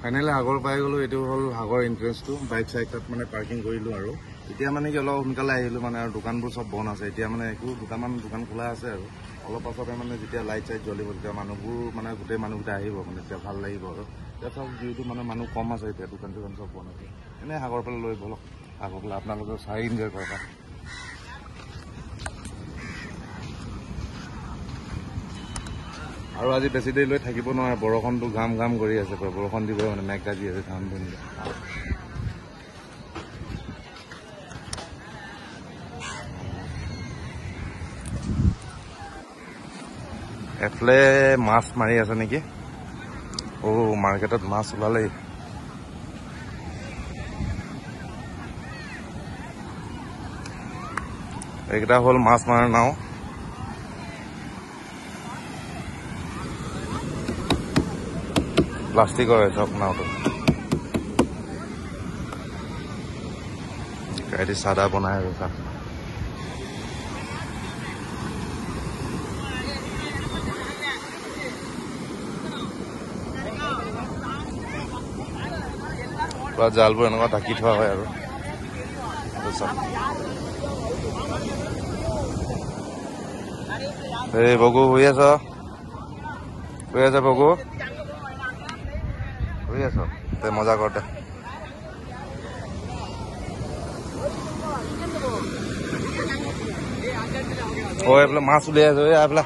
Finally সাগৰ পাই গ'লো। এইটো হ'ল সাগৰ এন্ট্ৰেন্সটো। বাইক চাইক তাত মানে পাৰ্কিং কৰিলো আৰু এতিয়া মানে কি অলপ সোনকালে আহিলো মানে আৰু দোকানবোৰ চব বন্ধ আছে এতিয়া মানে একো দুটামান দোকান খোলা আছে আৰু অলপ পাছতে মানে যেতিয়া লাইট চাইট জ্বলিব তেতিয়া মানুহবোৰ মানে গোটেই মানুহকেইটা আহিব মানে তেতিয়া ভাল লাগিব আৰু এতিয়া চব যিহেতু মানে মানুহ কম আছে এতিয়া দোকান চোকান চব বন্ধ আছে এনেই সাগৰ ফালে লৈ ব'লক সাগৰ ফালে আপোনালোকে চাই এনজয় কৰক। আৰু আজি বেছি দেৰি লৈ থাকিব নোৱাৰে বৰষুণটো ঘাম ঘাম কৰি আছে বৰষুণ দিব মানে মেঘ গাজি আছে ঘাম ধুনি এফালে মাছ মাৰি আছে নেকি মাৰ্কেটত মাছ ওলালেই এইকেইটা হ'ল মাছ মাৰা নাও প্লাষ্টিকৰ চব নাওটো গাড়ী চাদা বনাই আৰু চাহ পুৰা জালবোৰ এনেকুৱা ঢাকি থোৱা হয় আৰু এই বগু শুই আছ বগু শুই আছ তে মজা কৰ দে এইফালে মাছ উলিয়াই আছো এইফালে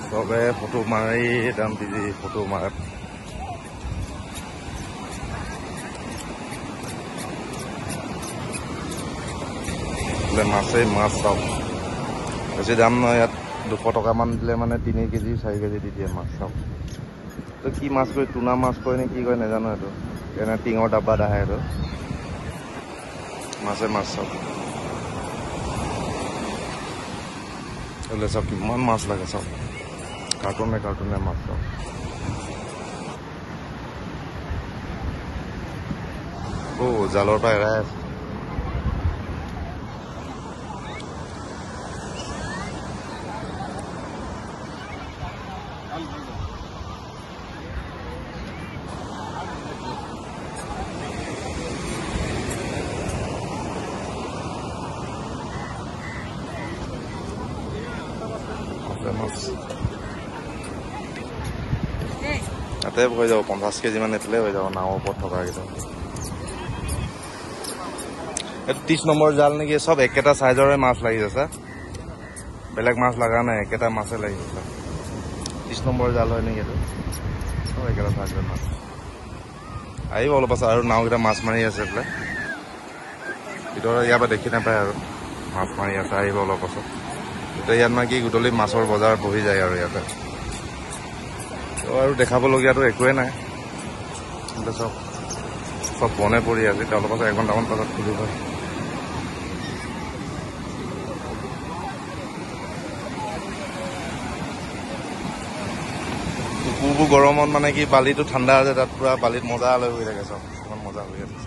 চবে ফটো মাৰি একদম বিজি ফটো মাৰে মাছেই মাছ চাওক বেছি দাম নহয় ইয়াত 200 টকামান দিলে মানে 3 কেজি 4 কেজি দি দিয়ে মাছ চাওক তো কি মাছ কয় টুনা মাছ কয় নে কি কয় নাজানো এইটো এনে টিঙৰ ডাব্বাত আহে এইটো মাছে মাছ চাওক চব কিমান মাছ লাগে চাওক কাৰ্টুনে কাৰ্টুনে মাছ চাওক জালৰ পৰা এৰাই আছে তাতে হৈ যাব 50 কেজি মান এফালে হৈ যাব নাৱৰ ওপৰত থকা কেইটা এইটো 30 নম্বৰ জাল নেকি চব একেটা চাইজৰে মাছ লাগি আছে বেলেগ মাছ লগা নাই একেটা মাছে লাগি আছে 30 নম্বৰ জাল হয় নেকি এইটো চব একেটা চাইজৰ মাছ আহিব অলপ পাছত আৰু নাওকেইটা মাছ মাৰি আছে এইফালে ভিতৰত ইয়াৰ পৰা দেখি নাপায় আৰু মাছ মাৰি আছে আহিব অলপ পাছত এতিয়া ইয়াত মানে কি গধূলি মাছৰ বজাৰ বহি যায় আৰু ইয়াতে আৰু দেখাবলগীয়াটো একোৱেই নাই চব বনে পৰি আছে তেওঁলোকৰ পাছত 1 ঘণ্টামান পাছত খুলিব পূৰ্ব গৰমত মানে কি বালিটো ঠাণ্ডা আছে তাত পুৰা বালিত মজা লৈ হৈ থাকে চব ইমান মজা হৈ আছে